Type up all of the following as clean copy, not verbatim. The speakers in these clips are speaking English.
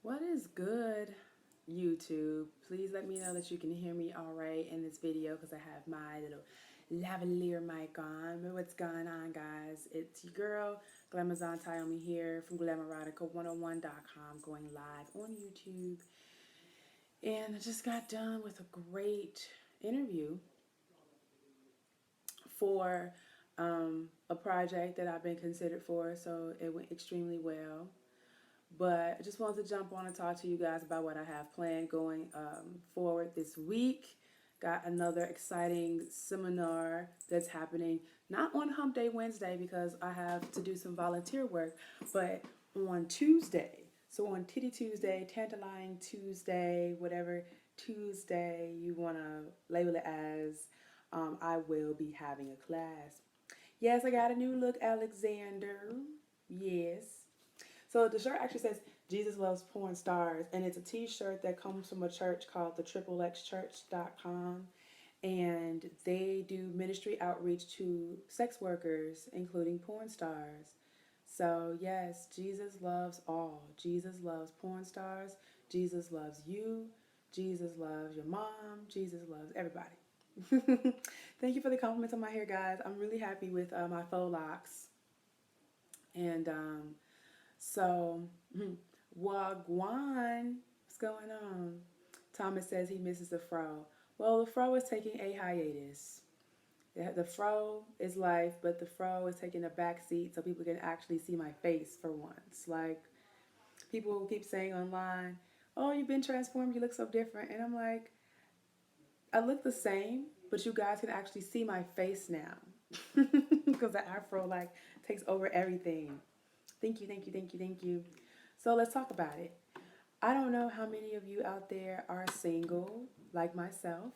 What is good, YouTube? Please let me know that you can hear me all right in this video because I have my little lavalier mic on. But what's going on, guys? It's your girl, Glamazon Tayomi here from Glamorerotica101.com, going live on YouTube. And I just got done with a great interview for a project that I've been considered for, so it went extremely well. But I just wanted to jump on and talk to you guys about what I have planned going forward this week. Got another exciting seminar that's happening, not on Hump Day Wednesday because I have to do some volunteer work, but on Tuesday. So on Titty Tuesday, Tantalizing Tuesday, whatever Tuesday you want to label it as, I will be having a class. Yes, I got a new look, Alexander. Yes. So the shirt actually says Jesus loves porn stars, and it's a t-shirt that comes from a church called the XXXchurch.com, and they do ministry outreach to sex workers, including porn stars. So yes, Jesus loves all. Jesus loves porn stars. Jesus loves you. Jesus loves your mom. Jesus loves everybody. Thank you for the compliments on my hair, guys. I'm really happy with my faux locks. And so, Wagwan, what's going on? Thomas says he misses the fro. Well, the fro is taking a hiatus. The fro is life, but the fro is taking a back seat so people can actually see my face for once. Like, people keep saying online, oh, you've been transformed, you look so different. And I'm like, I look the same, but you guys can actually see my face now. Because the afro, like, takes over everything. Thank you, thank you, thank you, thank you. So let's talk about it. I don't know how many of you out there are single, like myself.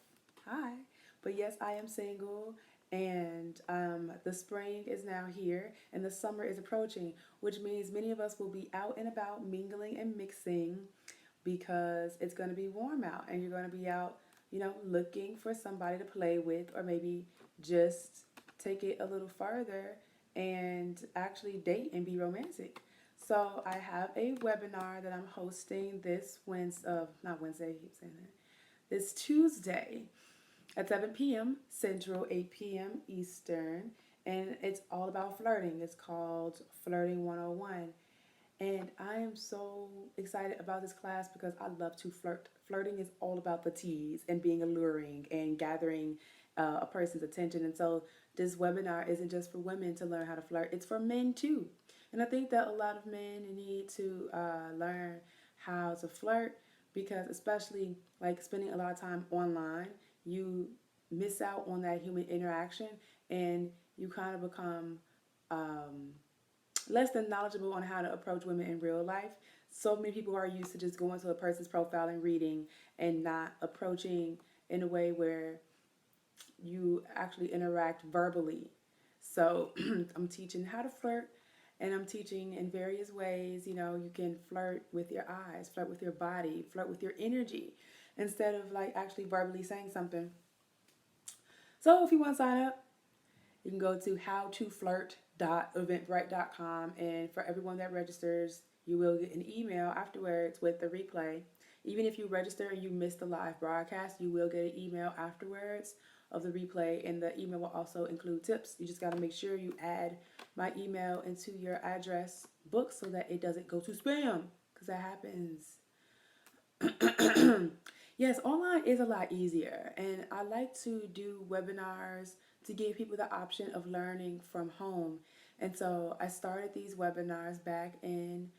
Hi. But yes, I am single, and the spring is now here, and the summer is approaching, which means many of us will be out and about mingling and mixing because it's going to be warm out, and you're going to be out, looking for somebody to play with, or maybe just take it a little further and actually date and be romantic. So I have a webinar that I'm hosting this Wednesday, not Wednesday, I keep saying that, this Tuesday at 7 p.m. Central, 8 p.m. Eastern, and it's all about flirting. It's called Flirting 101. And I am so excited about this class because I love to flirt. Flirting is all about the tease and being alluring and gathering a person's attention. And so this webinar isn't just for women to learn how to flirt, it's for men too. And I think that a lot of men need to learn how to flirt because, especially like spending a lot of time online, you miss out on that human interaction and you kind of become less than knowledgeable on how to approach women in real life. So many people are used to just going to a person's profile and reading and not approaching in a way where you actually interact verbally. So I'm teaching how to flirt, and I'm teaching in various ways. You can flirt with your eyes, flirt with your body, flirt with your energy instead of like actually verbally saying something. So if you want to sign up, you can go to howtoflirt.eventbrite.com, and for everyone that registers, you will get an email afterwards with the replay. Even if you register and you miss the live broadcast, you will get an email afterwards of the replay, and the email will also include tips. You just got to make sure you add my email into your address book so that it doesn't go to spam, because that happens. Yes, online is a lot easier, and I like to do webinars to give people the option of learning from home. And so I started these webinars back in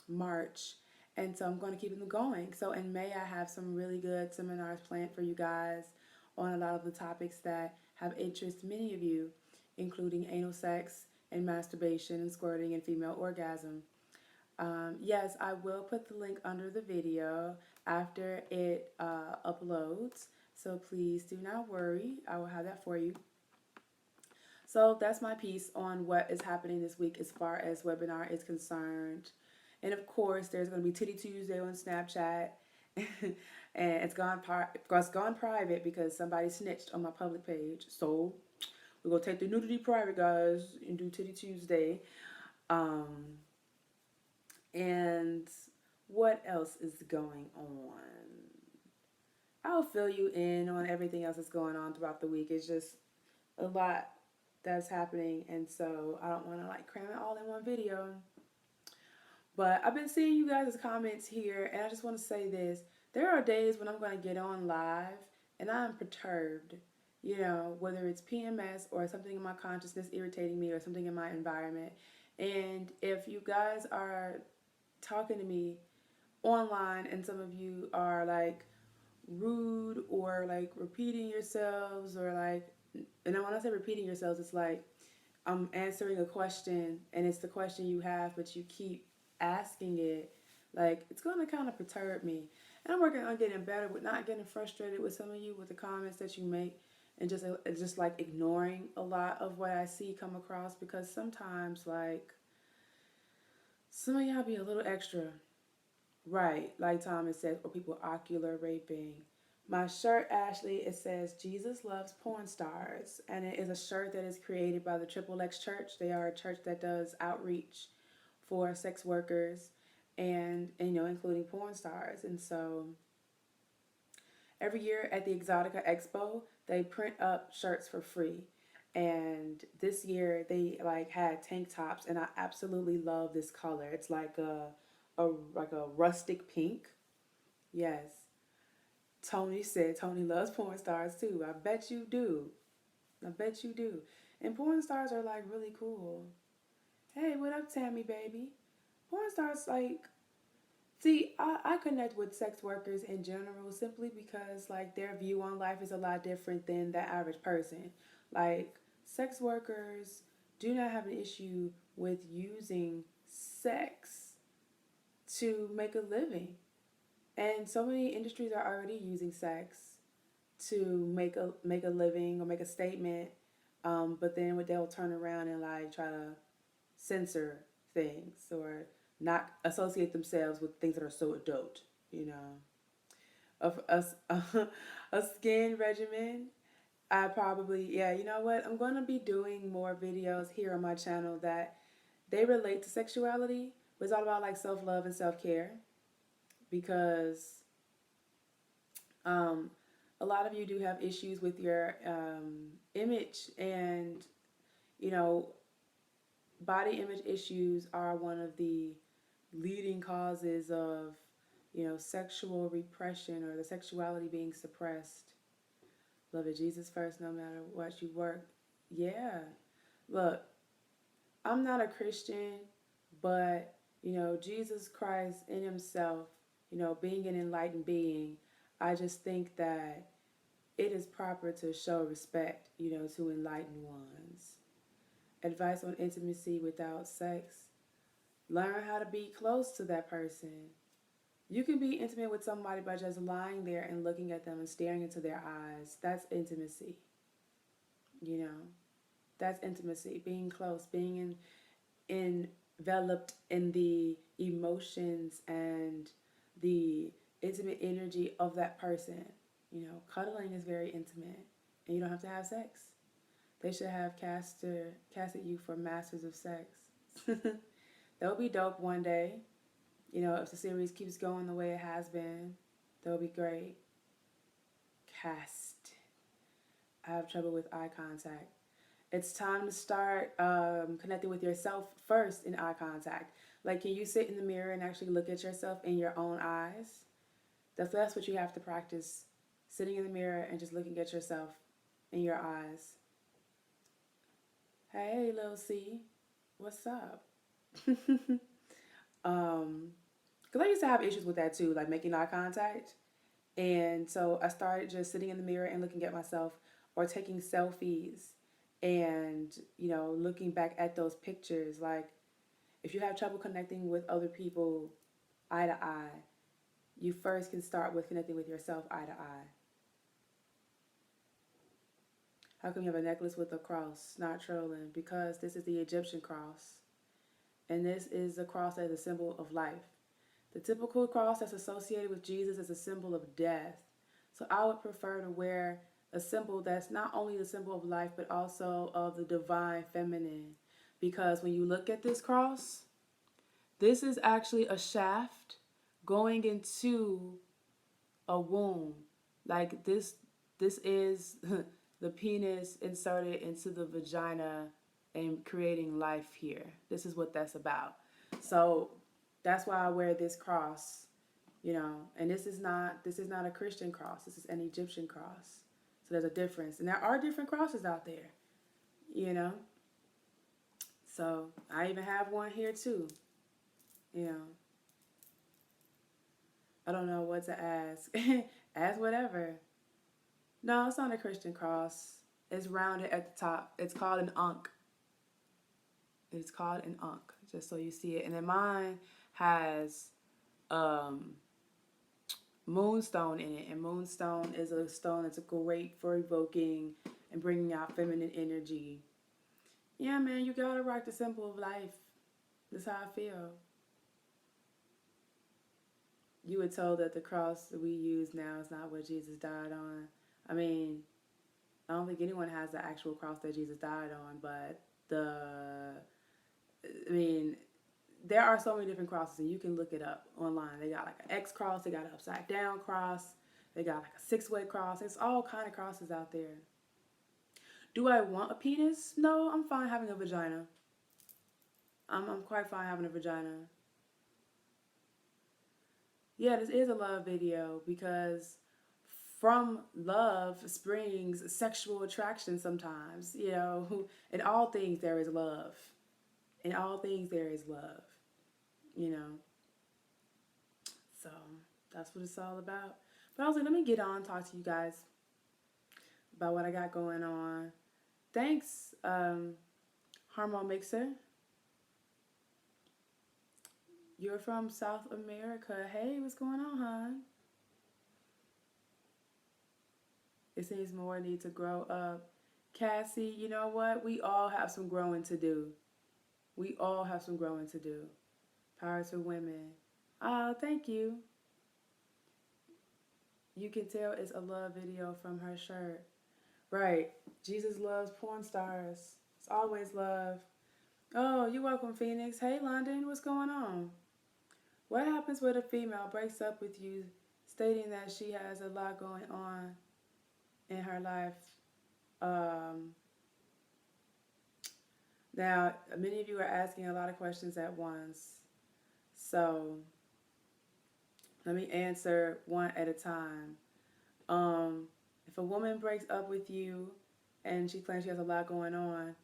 March, and so I'm going to keep them going. So in May, I have some really good seminars planned for you guys on a lot of the topics that have interest many of you, including anal sex and masturbation and squirting and female orgasm. Yes, I will put the link under the video after it uploads, so please do not worry. I will have that for you. So that's my piece on what is happening this week as far as webinar is concerned. And of course, there's going to be Titty Tuesday on Snapchat. And it's gone private because somebody snitched on my public page. So we're going to take the nudity private, guys, and do Titty Tuesday. And what else is going on? I'll fill you in on everything else that's going on throughout the week. It's just a lot that's happening, and so I don't want to like cram it all in one video. But I've been seeing you guys' comments here, and I just want to say this. There are days when I'm going to get on live and I'm perturbed, you know, whether it's PMS or something in my consciousness irritating me or something in my environment. And if you guys are talking to me online and some of you are like rude or like repeating yourselves or like, and when I say repeating yourselves, it's like I'm answering a question and it's the question you have, but you keep asking it, like it's going to kind of perturb me. And I'm working on getting better with not getting frustrated with some of you with the comments that you make and just like ignoring a lot of what I see come across, because sometimes like some of y'all be a little extra. Right, like Thomas said, or people ocular raping. My shirt, Ashley, it says Jesus loves porn stars, and it is a shirt that is created by the Triple X Church. They are a church that does outreach for sex workers and you know, including porn stars. And so every year at the Exotica Expo, they print up shirts for free. And this year they like had tank tops, and I absolutely love this color. It's like a rustic pink. Yes. Tony said Tony loves porn stars too. I bet you do. I bet you do. And porn stars are like really cool. Hey, what up, Tammy baby? Porn stars like, see, I connect with sex workers in general simply because like their view on life is a lot different than the average person. Like sex workers do not have an issue with using sex to make a living. And so many industries are already using sex to make a living or make a statement, but then what they'll turn around and like try to censor things or not associate themselves with things that are so adult, you know. A skin regimen. I probably, yeah, you know what? I'm going to be doing more videos here on my channel that they relate to sexuality, but it's all about like self love and self care, because um, a lot of you do have issues with your image, and you know, body image issues are one of the leading causes of, you know, sexual repression or the sexuality being suppressed. Love it, Jesus first, no matter what you work. Yeah. Look, I'm not a Christian, but, you know, Jesus Christ in himself, you know, being an enlightened being, I just think that it is proper to show respect, you know, to enlightened ones. Advice on intimacy without sex. Learn how to be close to that person. You can be intimate with somebody by just lying there and looking at them and staring into their eyes. That's intimacy. You know, that's intimacy. Being close, being enveloped in the emotions and the intimate energy of that person. You know, cuddling is very intimate, and you don't have to have sex. They should have casted you for Masters of Sex. That would be dope one day. You know, if the series keeps going the way it has been, that would be great. Cast. I have trouble with eye contact. It's time to start connecting with yourself first in eye contact. Like, can you sit in the mirror and actually look at yourself in your own eyes? That's what you have to practice. Sitting in the mirror and just looking at yourself in your eyes. Hey, Lil C, what's up? Because I used to have issues with that too, like making eye contact. And so I started just sitting in the mirror and looking at myself, or taking selfies and, you know, looking back at those pictures. Like, if you have trouble connecting with other people eye to eye, you first can start with connecting with yourself eye to eye. How come you have a necklace with a cross? Not trolling. Because this is the Egyptian cross. And this is a cross that is a symbol of life. The typical cross that's associated with Jesus is a symbol of death. So I would prefer to wear a symbol that's not only the symbol of life, but also of the divine feminine. Because when you look at this cross, this is actually a shaft going into a womb. Like this is the penis inserted into the vagina and creating life here. This is what that's about. So that's why I wear this cross, you know, and this is not a Christian cross. This is an Egyptian cross. So there's a difference. And there are different crosses out there, you know. So I even have one here too. You know. I don't know what to ask. Ask whatever. No, it's not a Christian cross. It's rounded at the top. It's called an ankh. It's called an ankh, just so you see it. And then mine has um, moonstone in it. And moonstone is a stone that's great for evoking and bringing out feminine energy. Yeah, man, you gotta rock the symbol of life. That's how I feel. You were told that the cross that we use now is not what Jesus died on. I mean, I don't think anyone has the actual cross that Jesus died on, but I mean, there are so many different crosses, and you can look it up online. They got like an X cross, they got an upside down cross, they got like a six-way cross. There's all kind of crosses out there. Do I want a penis? No, I'm fine having a vagina. I'm quite fine having a vagina. Yeah, this is a love video because from love springs sexual attraction sometimes, you know. In all things there is love. In all things there is love, you know. So that's what it's all about. But I was like, let me get on, talk to you guys about what I got going on. Thanks, Hormone Mixer. You're from South America. Hey, what's going on, hon? It seems more need to grow up. Cassie, you know what? We all have some growing to do. We all have some growing to do. Power to women. Oh, thank you. You can tell it's a love video from her shirt. Right. Jesus loves porn stars. It's always love. Oh, you're welcome, Phoenix. Hey, London. What's going on? What happens when a female breaks up with you, stating that she has a lot going on in her life? Now, many of you are asking a lot of questions at once. So, let me answer one at a time. If a woman breaks up with you and she claims she has a lot going on,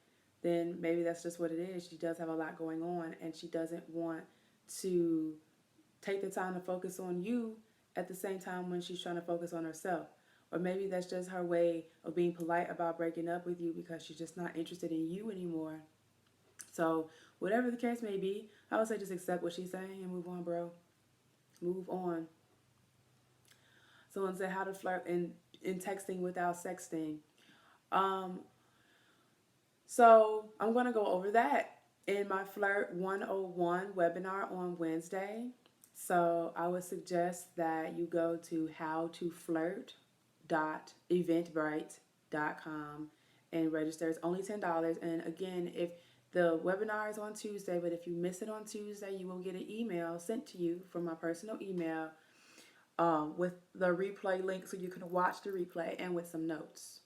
then maybe that's just what it is. She does have a lot going on and she doesn't want to take the time to focus on you at the same time when she's trying to focus on herself. Or maybe that's just her way of being polite about breaking up with you because she's just not interested in you anymore. So whatever the case may be, I would say just accept what she's saying and move on, bro. Move on. Someone said how to flirt in texting without sexting. Um, so I'm going to go over that in my Flirt 101 webinar on Wednesday. So I would suggest that you go to howtoflirt.eventbrite.com and register. It's only $10. And again, if the webinar is on Tuesday, but if you miss it on Tuesday, you will get an email sent to you from my personal email with the replay link so you can watch the replay and with some notes.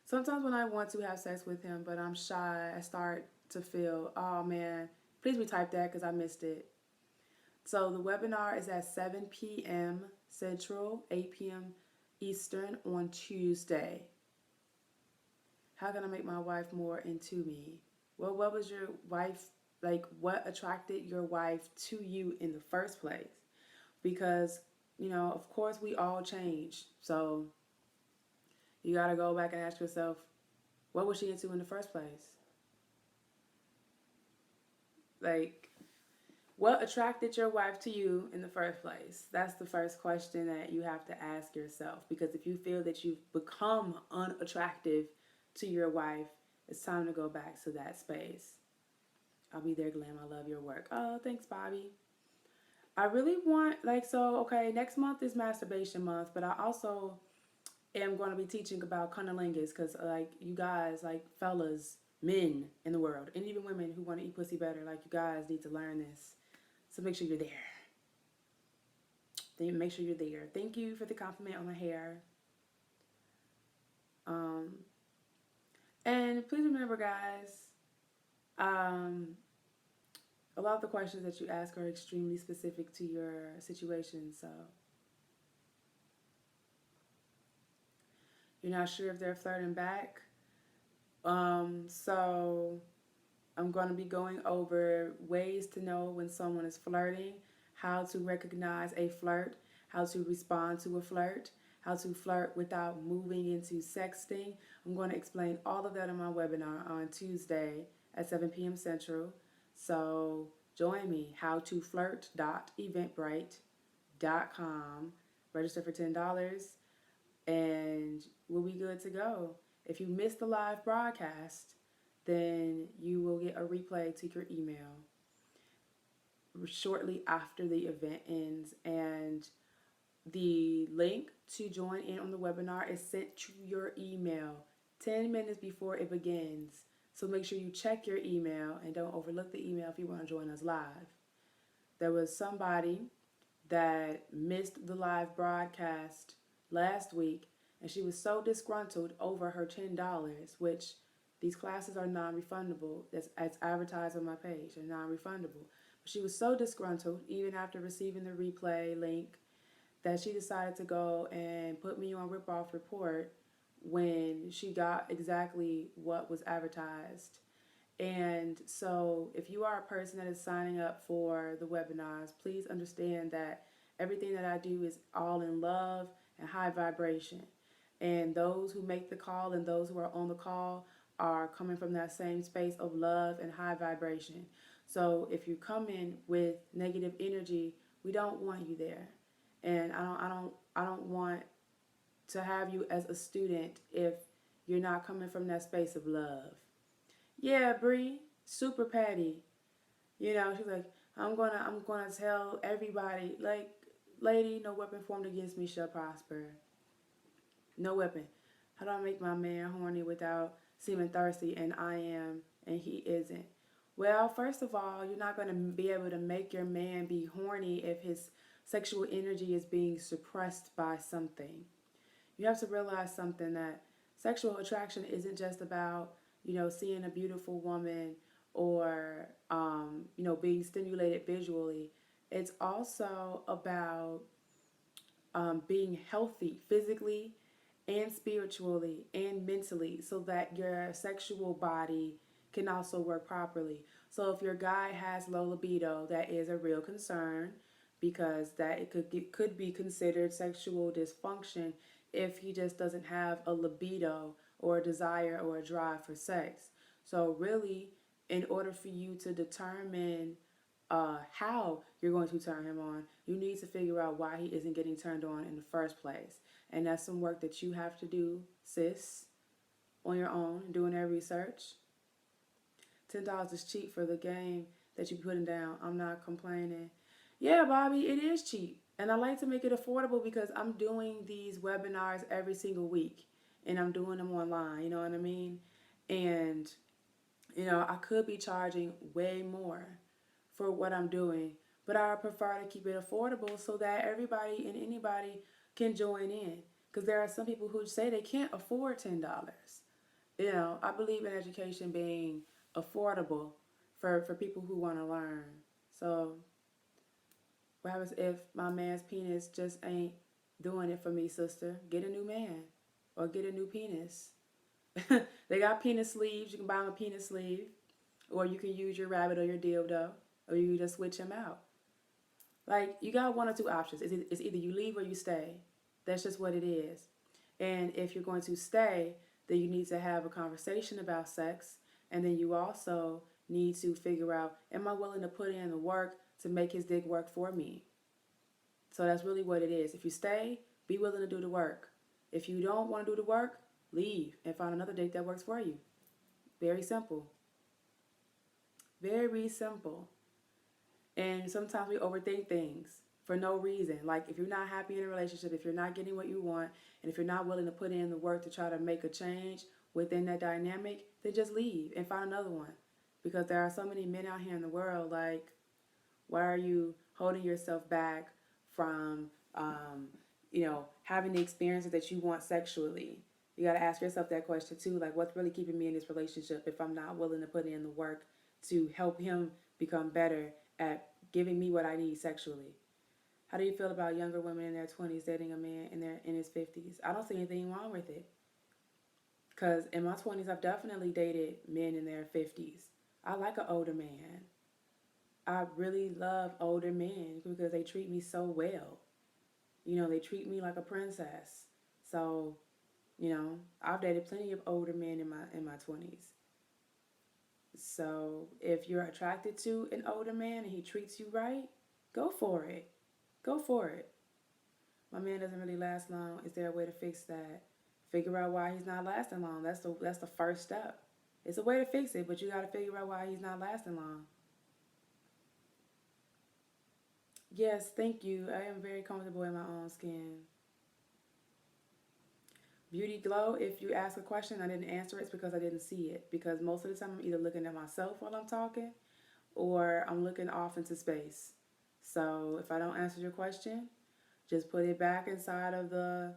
Sometimes when I want to have sex with him, but I'm shy, I start to feel, oh man, please retype that because I missed it. So the webinar is at 7 p.m. Central, 8 p.m. Eastern on Tuesday. How can I make my wife more into me? Well, what was your wife, like what attracted your wife to you in the first place? Because, you know, of course we all change. So you got to go back and ask yourself, what was she into in the first place? Like, what attracted your wife to you in the first place? That's the first question that you have to ask yourself. Because if you feel that you've become unattractive to your wife, it's time to go back to that space. I'll be there, Glam. I love your work. Oh, thanks, Bobby. I really want, okay, next month is masturbation month, but I also am going to be teaching about cunnilingus because, you guys, fellas, men in the world, and even women who want to eat pussy better, you guys need to learn this. So make sure you're there. Then make sure you're there. Thank you for the compliment on my hair. Um, and please remember, guys, um, a lot of the questions that you ask are extremely specific to your situation. So you're not sure if they're flirting back. So I'm going to be going over ways to know when someone is flirting, how to recognize a flirt, how to respond to a flirt, how to flirt without moving into sexting. I'm going to explain all of that in my webinar on Tuesday at 7 p.m. Central. So join me, howtoflirt.eventbrite.com. Register for $10 and we'll be good to go. If you missed the live broadcast, then you will get a replay to your email shortly after the event ends. And the link to join in on the webinar is sent to your email 10 minutes before it begins. So make sure you check your email and don't overlook the email if you want to join us live. There was somebody that missed the live broadcast last week, and she was so disgruntled over her $10, which these classes are non-refundable. It's advertised on my page. They're non-refundable. But she was so disgruntled, even after receiving the replay link, that she decided to go and put me on rip-off report when she got exactly what was advertised. And so if you are a person that is signing up for the webinars, please understand that everything that I do is all in love and high vibration. And those who make the call and those who are on the call are coming from that same space of love and high vibration. So if you come in with negative energy, we don't want you there. And I don't want to have you as a student if you're not coming from that space of love. Yeah, Bree, super petty. You know, she's like, I'm gonna tell everybody, like, lady, no weapon formed against me shall prosper. No weapon. How do I make my man horny without seeming thirsty and I am and he isn't? Well, first of all, you're not going to be able to make your man be horny if his sexual energy is being suppressed by something. You have to realize something, that sexual attraction isn't just about, seeing a beautiful woman or, being stimulated visually. It's also about being healthy physically and spiritually and mentally so that your sexual body can also work properly. So if your guy has low libido, that is a real concern because that it could be considered sexual dysfunction if he just doesn't have a libido or a desire or a drive for sex. So really, in order for you to determine how you're going to turn him on, you need to figure out why he isn't getting turned on in the first place. And that's some work that you have to do, sis, on your own, doing that research. $10 is cheap for the game that you're putting down. I'm not complaining. Yeah, Bobby, it is cheap. And I like to make it affordable because I'm doing these webinars every single week. And I'm doing them online, you know what I mean? And, I could be charging way more for what I'm doing. But I prefer to keep it affordable so that everybody and anybody can join in. Because there are some people who say they can't afford $10. I believe in education being affordable for people who want to learn. So what happens if my man's penis just ain't doing it for me, sister? Get a new man or get a new penis. They got penis sleeves. You can buy them a penis sleeve. Or you can use your rabbit or your dildo. Or you just switch him out. Like, you got one or two options. It's either you leave or you stay. That's just what it is. And if you're going to stay, then you need to have a conversation about sex. And then you also need to figure out, am I willing to put in the work to make his dick work for me? So that's really what it is. If you stay, be willing to do the work. If you don't want to do the work, leave and find another date that works for you. Very simple. Very simple. And sometimes we overthink things for no reason. Like, if you're not happy in a relationship, if you're not getting what you want, and if you're not willing to put in the work to try to make a change within that dynamic, then just leave and find another one. Because there are so many men out here in the world, like, why are you holding yourself back from, having the experiences that you want sexually. You got to ask yourself that question too. Like, what's really keeping me in this relationship if I'm not willing to put in the work to help him become better at giving me what I need sexually? How do you feel about younger women in their 20s dating a man in his 50s? I don't see anything wrong with it. Because in my 20s, I've definitely dated men in their 50s. I like an older man. I really love older men because they treat me so well. They treat me like a princess. So, I've dated plenty of older men in my 20s. So, if you're attracted to an older man and he treats you right, go for it. Go for it. My man doesn't really last long. Is there a way to fix that? Figure out why he's not lasting long. That's the first step. It's a way to fix it, but you got to figure out why he's not lasting long. Yes, thank you. I am very comfortable in my own skin. Beauty glow, if you ask a question, I didn't answer it, it's because I didn't see it. Because most of the time I'm either looking at myself while I'm talking or I'm looking off into space. So if I don't answer your question, just put it back inside of the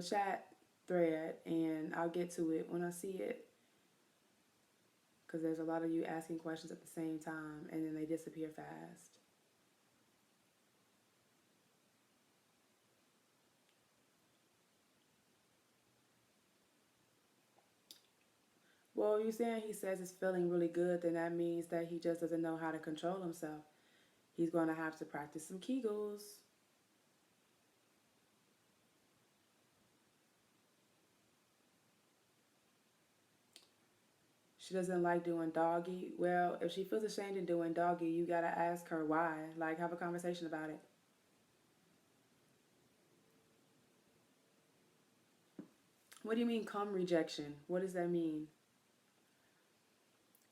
chat thread and I'll get to it when I see it. Because there's a lot of you asking questions at the same time and then they disappear fast. Well, you're saying he says it's feeling really good, then that means that he just doesn't know how to control himself. He's going to have to practice some Kegels. She doesn't like doing doggy. Well, if she feels ashamed in doing doggy, you got to ask her why. Like, have a conversation about it. What do you mean, cum rejection? What does that mean?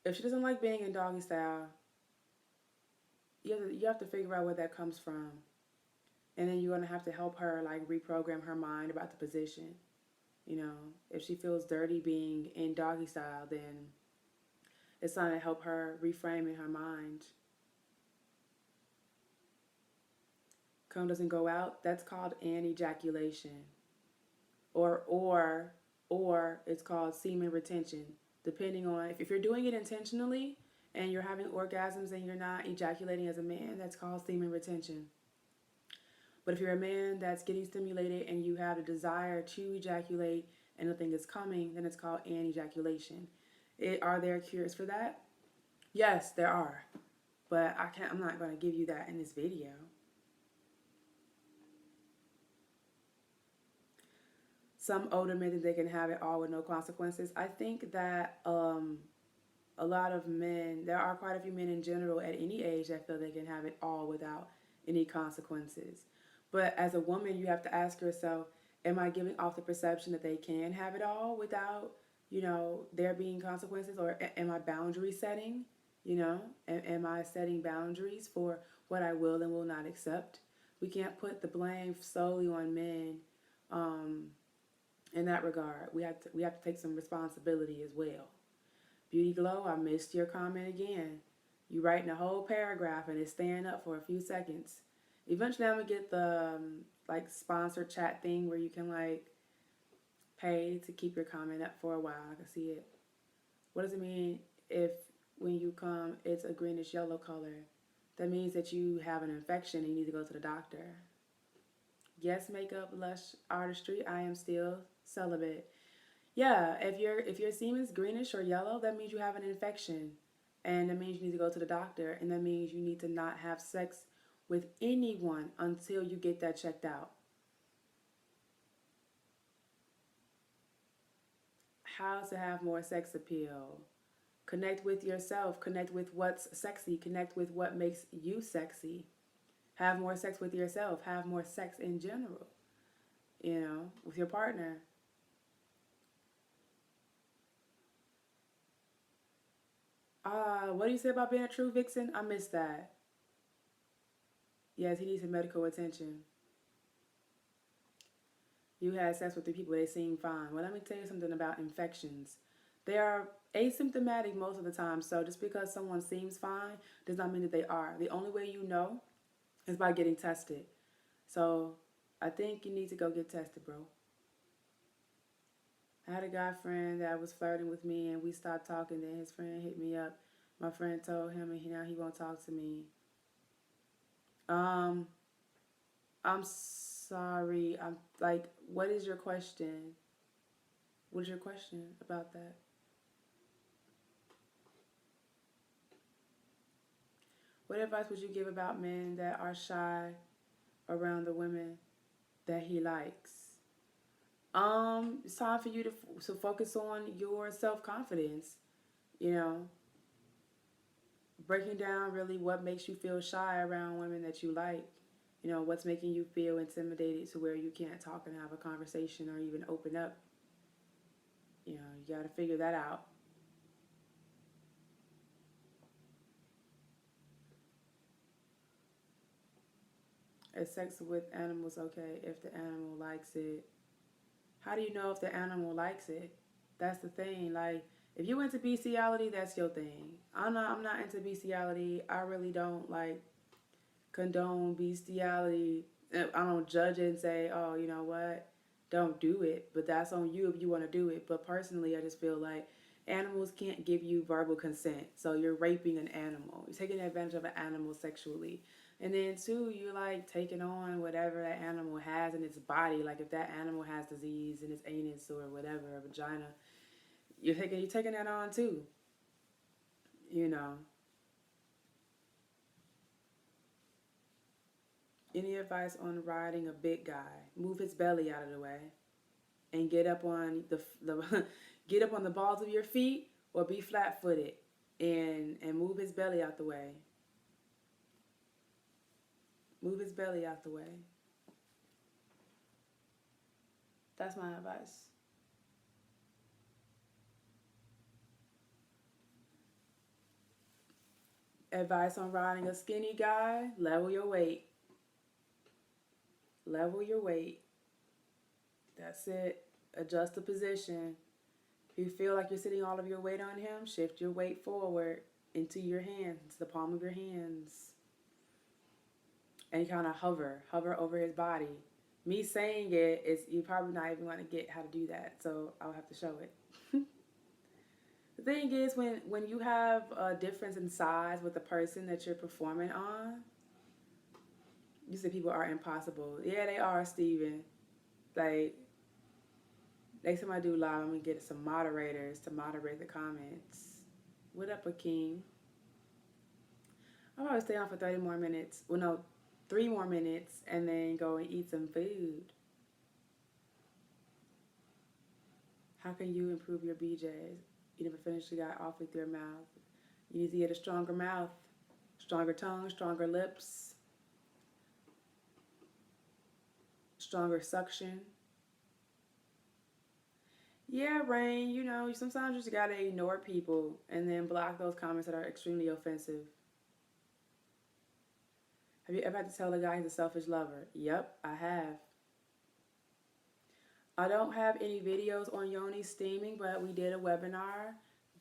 If she doesn't like being in doggy style, you have to figure out where that comes from. And then you're going to have to help her, like, reprogram her mind about the position. If she feels dirty being in doggy style, then it's going to help her reframe in her mind. Cum doesn't go out, that's called anejaculation. Or it's called semen retention. Depending on if you're doing it intentionally and you're having orgasms and you're not ejaculating as a man, that's called semen retention. But if you're a man that's getting stimulated and you have a desire to ejaculate and nothing is coming, then it's called anejaculation. Are there cures for that? Yes, there are. But I'm not going to give you that in this video. Some older men think they can have it all with no consequences. I think that a lot of men, there are quite a few men in general at any age that feel they can have it all without any consequences. But as a woman, you have to ask yourself, am I giving off the perception that they can have it all without, there being consequences? Or am I boundary setting? Am I setting boundaries for what I will and will not accept? We can't put the blame solely on men. In that regard, we have to take some responsibility as well. Beauty Glow, I missed your comment again. You writing a whole paragraph and it's staying up for a few seconds. Eventually, I'm gonna get the sponsored chat thing where you can pay to keep your comment up for a while. I can see it. What does it mean if when you come it's a greenish yellow color? That means that you have an infection and you need to go to the doctor. Yes, makeup, lush artistry. I am still celibate. Yeah, if your semen's greenish or yellow, that means you have an infection, and that means you need to go to the doctor, and that means you need to not have sex with anyone until you get that checked out. How to have more sex appeal? Connect with yourself. Connect with what's sexy. Connect with what makes you sexy. Have more sex with yourself. Have more sex in general, with your partner. What do you say about being a true vixen? I missed that. Yes, he needs some medical attention. You had sex with the people, they seem fine. Well, let me tell you something about infections. They are asymptomatic most of the time, so just because someone seems fine does not mean that they are. The only way you know is by getting tested. So I think you need to go get tested, bro. I had a guy friend that was flirting with me, and we stopped talking. Then his friend hit me up. My friend told him, and now he won't talk to me. Um, I'm sorry. I'm like, what is your question? What is your question about that? What advice would you give about men that are shy around the women that he likes? It's time for you to focus on your self confidence. You know, breaking down really what makes you feel shy around women that you like. You know, what's making you feel intimidated to where you can't talk and have a conversation or even open up. You know, you got to figure that out. Is sex with animals okay if the animal likes it? How do you know if the animal likes it? That's the thing. Like, if you into bestiality, that's your thing. I'm not into bestiality. I really don't like condone bestiality. I don't judge it and say, oh, you know what, don't do it. But that's on you if you want to do it. But personally, I just feel like animals can't give you verbal consent. So you're raping an animal. You're taking advantage of an animal sexually. And then two, you're like taking on whatever that animal has in its body. Like if that animal has disease in its anus or whatever, a vagina, you're taking that on too. You know. Any advice on riding a big guy? Move his belly out of the way and get up on the get up on the balls of your feet or be flat footed and move his belly out the way. Move his belly out the way. That's my advice. Advice on riding a skinny guy: level your weight. Level your weight. That's it. Adjust the position. If you feel like you're sitting all of your weight on him, shift your weight forward into your hands, the palm of your hands. And kind of hover over his body. Me saying it is you probably not even going to get how to do that, so I'll have to show it. The thing is, when you have a difference in size with the person that you're performing on, you say people are impossible. Yeah, they are, Steven. Like, next time I do live, I'm gonna get some moderators to moderate the comments. What up, Akeem? I'll probably stay on for 30 more minutes. Well, no, 3 more minutes, and then go and eat some food. How can you improve your BJs? You never finish the guy off with your mouth. You need to get a stronger mouth, stronger tongue, stronger lips, stronger suction. Yeah, Rain, you know, sometimes you just gotta ignore people and then block those comments that are extremely offensive. Have you ever had to tell a guy he's a selfish lover? Yep, I have. I don't have any videos on yoni steaming, but we did a webinar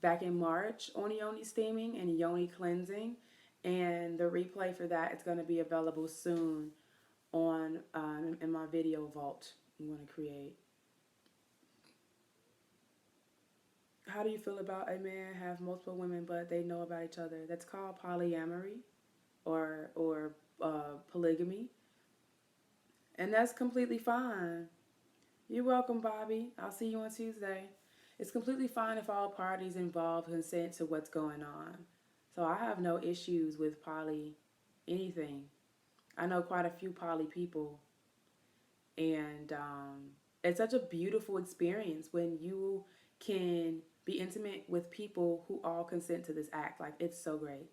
back in March on yoni steaming and yoni cleansing. And the replay for that is going to be available soon on in my video vault I'm going to create. How do you feel about a man have multiple women but they know about each other? That's called polyamory or polygamy, and that's completely fine. You're welcome, Bobby. I'll see you on Tuesday. It's completely fine if all parties involved consent to what's going on. So I have no issues with poly anything. I know quite a few poly people, and it's such a beautiful experience when you can be intimate with people who all consent to this act. Like, it's so great.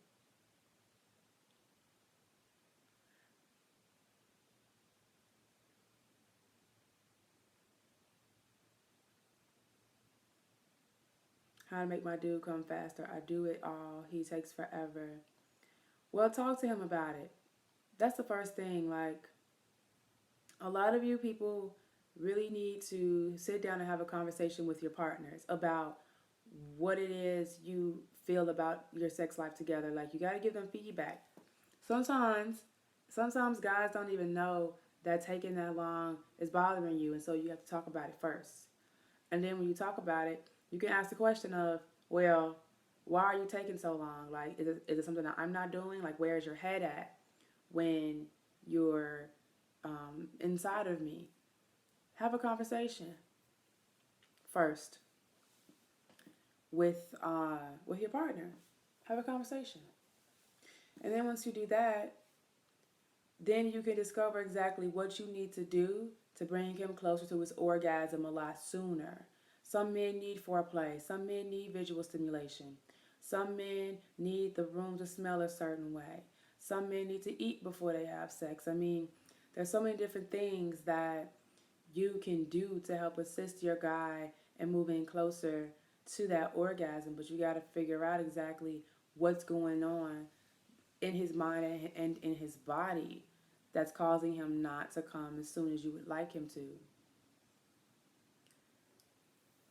How to make my dude come faster. I do it all. He takes forever. Well, talk to him about it. That's the first thing. Like, a lot of you people really need to sit down and have a conversation with your partners about what it is you feel about your sex life together. Like, you got to give them feedback. Sometimes sometimes guys don't even know that taking that long is bothering you, and so you have to talk about it first. And then when you talk about it, you can ask the question of, well, why are you taking so long? Like, is it something that I'm not doing? Like, where's your head at when you're inside of me? Have a conversation first with your partner. Have a conversation, and then once you do that, then you can discover exactly what you need to do to bring him closer to his orgasm a lot sooner. Some men need foreplay. Some men need visual stimulation. Some men need the room to smell a certain way. Some men need to eat before they have sex. I mean, there's so many different things that you can do to help assist your guy in moving closer to that orgasm, but you got to figure out exactly what's going on in his mind and in his body that's causing him not to come as soon as you would like him to.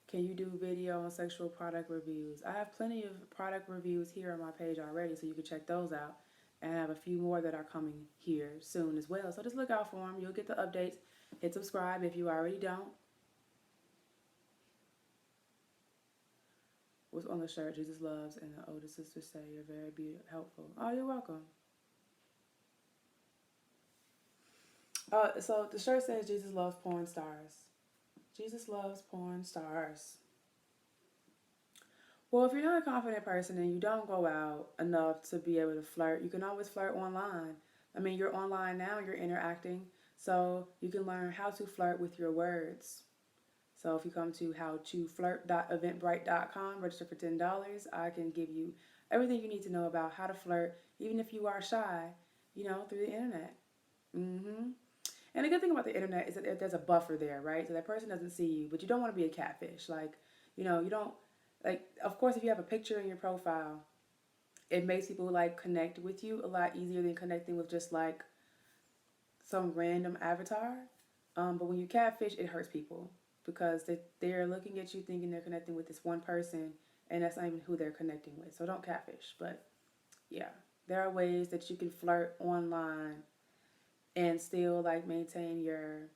Can you do video on sexual product reviews? I have plenty of product reviews here on my page already, so you can check those out. And I have a few more that are coming here soon as well. So just look out for them. You'll get the updates. Hit subscribe if you already don't. What's on the shirt? Jesus loves, and the older sisters say you're very helpful. Oh, you're welcome. So the shirt says Jesus loves porn stars. Jesus loves porn stars. Well, if you're not a confident person and you don't go out enough to be able to flirt, you can always flirt online. I mean, you're online now, you're interacting, so you can learn how to flirt with your words. So if you come to howtoflirt.eventbrite.com, register for $10, I can give you everything you need to know about how to flirt, even if you are shy, through the internet. And the good thing about the internet is that there's a buffer there, right? So that person doesn't see you, but you don't want to be a catfish. Like, you don't, like, of course, if you have a picture in your profile, it makes people, like, connect with you a lot easier than connecting with just, like, some random avatar. But when you catfish, it hurts people because they're looking at you thinking they're connecting with this one person, and that's not even who they're connecting with. So don't catfish. But, yeah, there are ways that you can flirt online and still like maintain your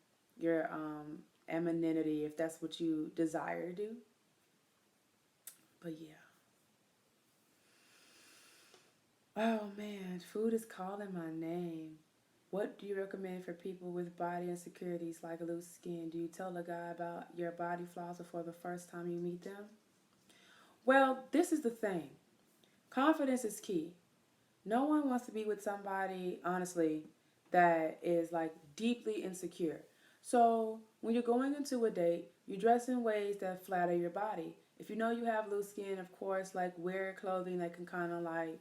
anonymity if that's what you desire to do. But yeah. Oh man, food is calling my name. What do you recommend for people with body insecurities like loose skin? Do you tell a guy about your body flaws before the first time you meet them? Well, this is the thing. Confidence is key. No one wants to be with somebody, honestly, that is like deeply insecure. So when you're going into a date, you dress in ways that flatter your body. If you know you have loose skin, of course, like wear clothing that can kind of like,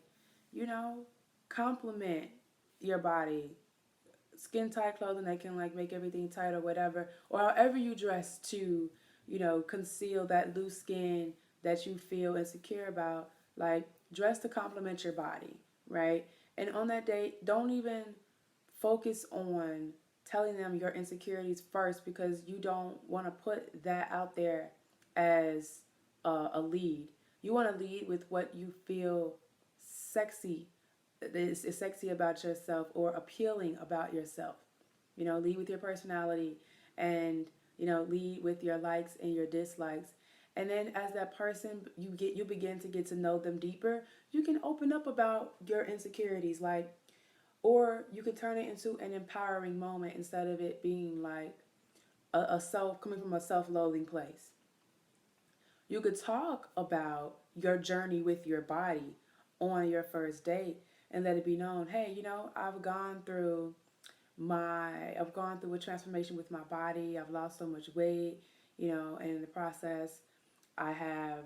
you know, complement your body. Skin tight clothing that can like make everything tight or whatever, or however you dress to, conceal that loose skin that you feel insecure about. Like dress to complement your body, right? And on that date, don't even focus on telling them your insecurities first because you don't want to put that out there as a lead. You want to lead with what you feel sexy is sexy about yourself or appealing about yourself. Lead with your personality and, lead with your likes and your dislikes. And then as that person you begin to get to know them deeper, you can open up about your insecurities, like, or you can turn it into an empowering moment instead of it being like a self coming from a self-loathing place. You could talk about your journey with your body on your first date and let it be known, hey, I've gone through a transformation with my body. I've lost so much weight, and in the process I have,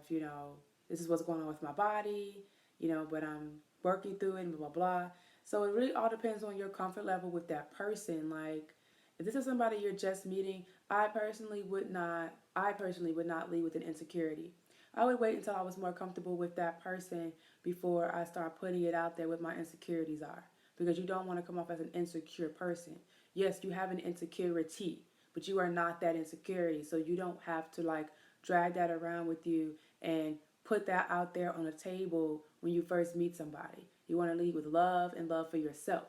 this is what's going on with my body, but I'm working through it and blah, blah, blah. So it really all depends on your comfort level with that person. Like, if this is somebody you're just meeting, I personally would not lead with an insecurity. I would wait until I was more comfortable with that person before I start putting it out there what my insecurities are. Because you don't want to come off as an insecure person. Yes, you have an insecurity, but you are not that insecurity. So you don't have to like drag that around with you and put that out there on the table when you first meet somebody. You want to lead with love and love for yourself,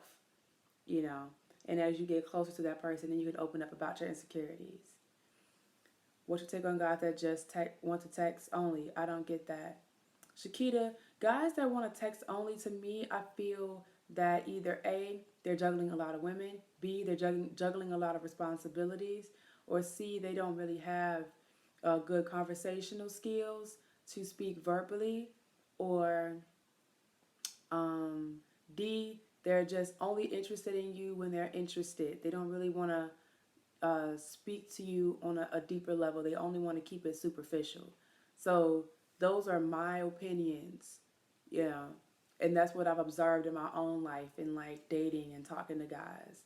you know. And as you get closer to that person, then you can open up about your insecurities. What's your take on guys that just want to text only? I don't get that. Shakita, guys that want to text only, to me, I feel that either A, they're juggling a lot of women, B, they're juggling a lot of responsibilities, or C, they don't really have good conversational skills to speak verbally, or D, they're just only interested in you when they're interested. They don't really want to speak to you on a deeper level. They only want to keep it superficial. So those are my opinions. Yeah. And that's what I've observed in my own life in like dating and talking to guys.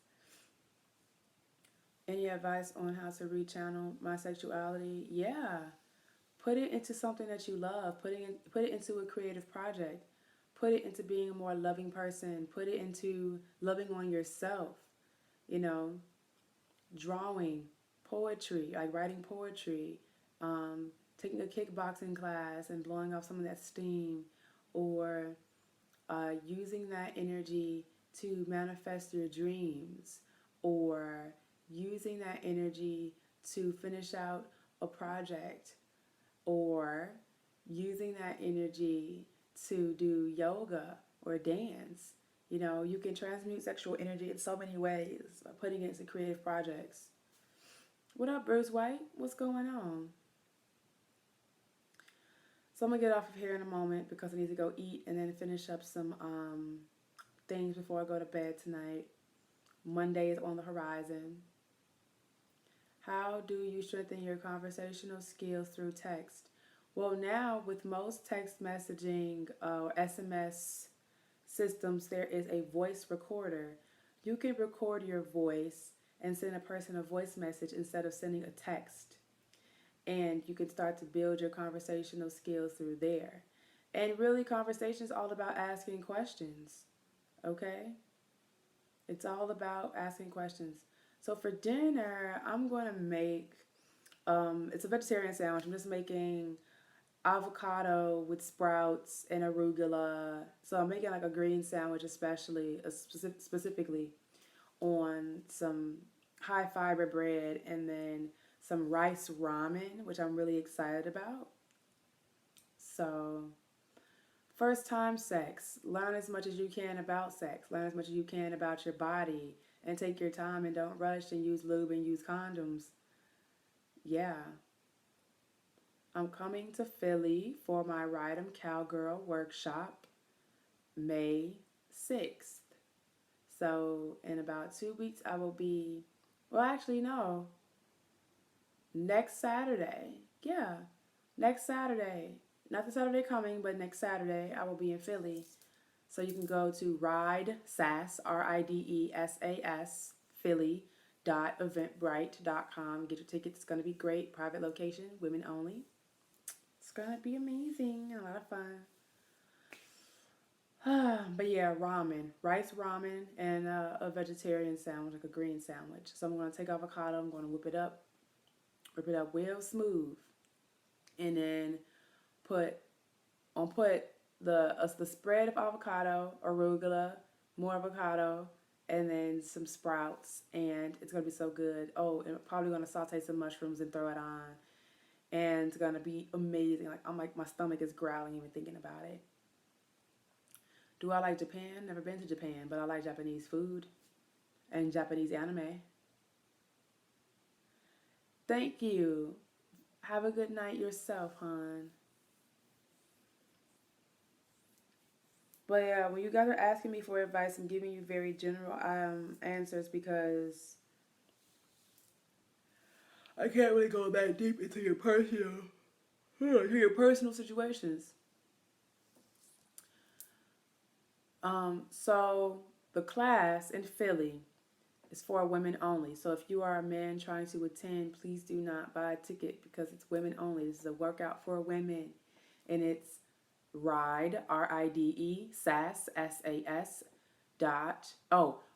Any advice on how to rechannel my sexuality? Yeah. Put it into something that you love. Put it into a creative project. Put it into being a more loving person. Put it into loving on yourself. You know, drawing, poetry, like writing poetry, taking a kickboxing class and blowing off some of that steam, or using that energy to manifest your dreams, or using that energy to finish out a project, or using that energy to do yoga or dance. You know, you can transmute sexual energy in so many ways by putting it into creative projects. What up, Bruce White? What's going on? So I'm gonna get off of here in a moment because I need to go eat and then finish up some things before I go to bed tonight. Monday is on the horizon. How do you strengthen your conversational skills through text? Well, now with most text messaging or SMS systems, there is a voice recorder. You can record your voice and send a person a voice message instead of sending a text. And you can start to build your conversational skills through there. And really, conversation is all about asking questions, okay? It's all about asking questions. So for dinner, I'm going to make, it's a vegetarian sandwich. I'm just making avocado with sprouts and arugula. So I'm making like a green sandwich, especially specifically on some high fiber bread, and then some rice ramen, which I'm really excited about. So, first time sex. Learn as much as you can about sex. Learn as much as you can about your body, and take your time and don't rush and use lube and use condoms. Yeah. I'm coming to Philly for my Ride 'em Cowgirl workshop May 6th. So in about 2 weeks, I will be, well, actually, no, next Saturday. Yeah, next Saturday. Not the Saturday coming, but next Saturday, I will be in Philly. So you can go to RIDESAS, RIDESAS, Philly.eventbrite.com. Get your tickets. It's going to be great. Private location, women only. It's going to be amazing and a lot of fun. But yeah, ramen, rice ramen, and a vegetarian sandwich, like a green sandwich. So I'm going to take avocado, I'm going to whip it up real smooth, and then put the spread of avocado, arugula, more avocado, and then some sprouts, and it's going to be so good. Oh, and I'm probably going to saute some mushrooms and throw it on, and it's going to be amazing. Like my stomach is growling even thinking about it. Do I like Japan? Never been to Japan, but I like Japanese food and Japanese anime. Thank you. Have a good night yourself, hon. But yeah, when you guys are asking me for advice, I'm giving you very general answers because I can't really go that deep into your personal situations. So the class in Philly is for women only. So if you are a man trying to attend, please do not buy a ticket because it's women only. This is a workout for women, and it's RIDE, RIDE, SAS, SAS,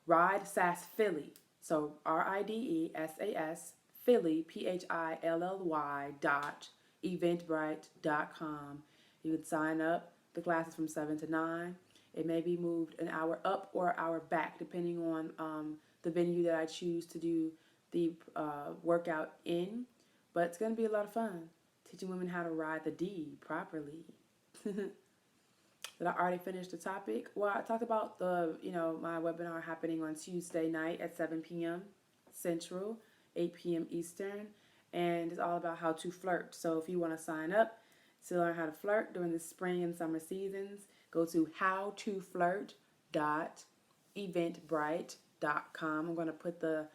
RIDE SAS Philly. So RIDE SAS Philly, PHILLY.eventbrite.com. You can sign up. The class is from 7 to 9. It may be moved an hour up or an hour back depending on the venue that I choose to do the workout in. But it's going to be a lot of fun teaching women how to ride the D properly. Did I already finish the topic? Well, I talked about my webinar happening on Tuesday night at 7 p.m. Central, 8 p.m. Eastern, and it's all about how to flirt. So if you want to sign up to learn how to flirt during the spring and summer seasons, go to howtoflirt.eventbrite.com. I'm going to put the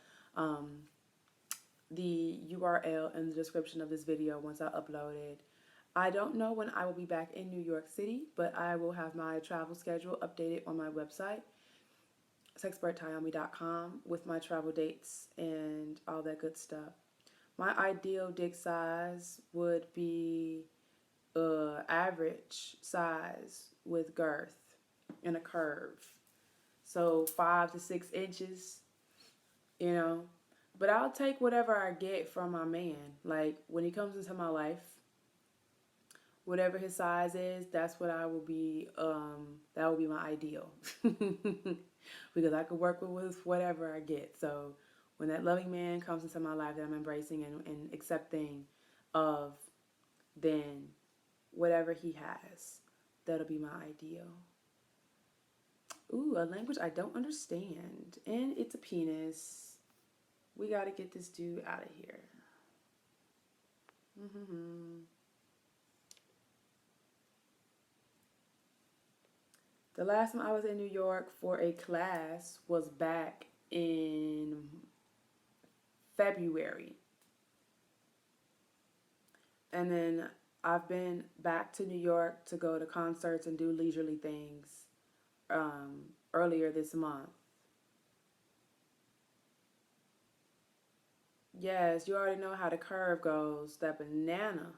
URL in the description of this video once I upload it. I don't know when I will be back in New York City, but I will have my travel schedule updated on my website, sexperttayomi.com, with my travel dates and all that good stuff. My ideal dick size would be average size with girth and a curve. So 5 to 6 inches, you know. But I'll take whatever I get from my man. Like, when he comes into my life, whatever his size is, that's what I will be, that will be my ideal. Because I could work with whatever I get. So when that loving man comes into my life that I'm embracing and accepting of, then whatever he has, that'll be my ideal. Ooh, a language I don't understand. And it's a penis. We gotta get this dude out of here. The last time I was in New York for a class was back in February. And then I've been back to New York to go to concerts and do leisurely things earlier this month. Yes, you already know how the curve goes. That banana.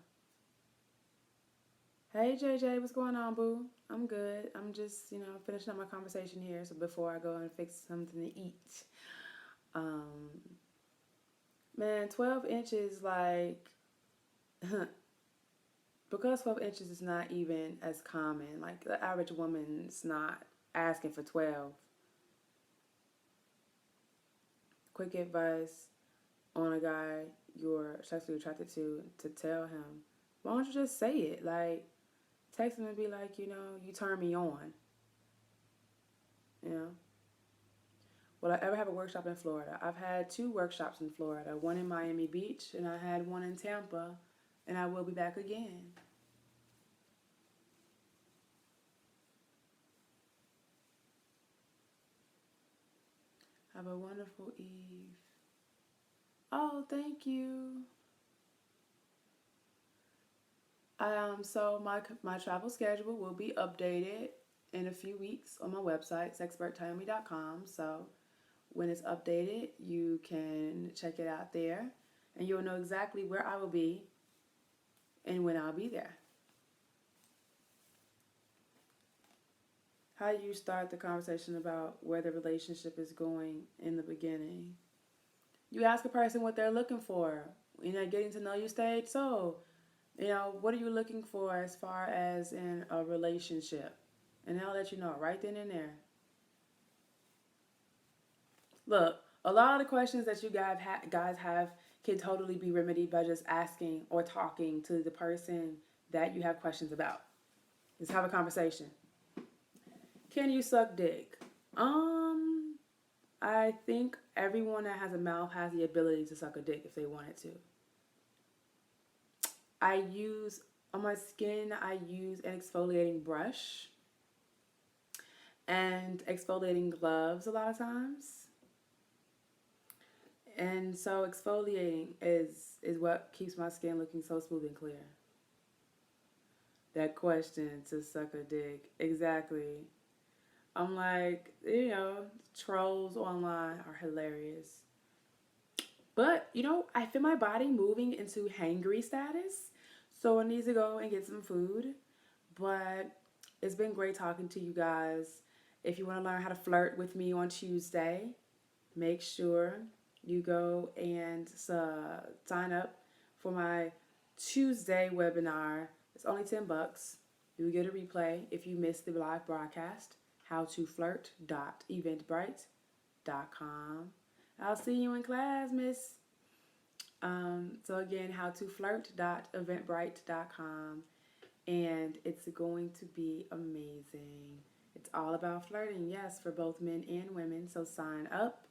Hey, JJ, what's going on, boo? I'm good. I'm just, finishing up my conversation here. So before I go and fix something to eat. Man, 12 inches, like, because 12 inches is not even as common. Like, the average woman's not asking for 12. Quick advice on a guy you're sexually attracted to tell him, why don't you just say it? Like, text him and be like, you turn me on. Will I ever have a workshop in Florida? I've had 2 workshops in Florida, one in Miami Beach, and I had one in Tampa, and I will be back again. Have a wonderful eve. Oh, thank you. So my travel schedule will be updated in a few weeks on my website, sexperttayomi.com. So when it's updated, you can check it out there, and you'll know exactly where I will be and when I'll be there. How do you start the conversation about where the relationship is going in the beginning? You ask a person what they're looking for in that getting to know you stage. So, what are you looking for as far as in a relationship? And they'll let you know right then and there. Look, a lot of the questions that you guys have can totally be remedied by just asking or talking to the person that you have questions about. Just have a conversation. Can you suck dick? I think everyone that has a mouth has the ability to suck a dick if they wanted to. On my skin, I use an exfoliating brush and exfoliating gloves a lot of times. And so exfoliating is what keeps my skin looking so smooth and clear. That question, to suck a dick. Exactly. I'm like, trolls online are hilarious. But, I feel my body moving into hangry status. So I need to go and get some food. But it's been great talking to you guys. If you want to learn how to flirt with me on Tuesday, make sure you go and sign up for my Tuesday webinar. It's only $10. You'll get a replay if you missed the live broadcast. Howtoflirt.eventbrite.com. howtoflirt.com. I'll see you in class, miss. So again, howtoflirt.eventbrite.com. And it's going to be amazing. It's all about flirting, yes, for both men and women. So sign up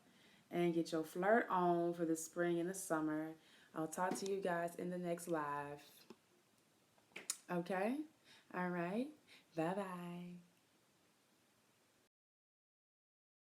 and get your flirt on for the spring and the summer. I'll talk to you guys in the next live. Okay? All right. Bye-bye.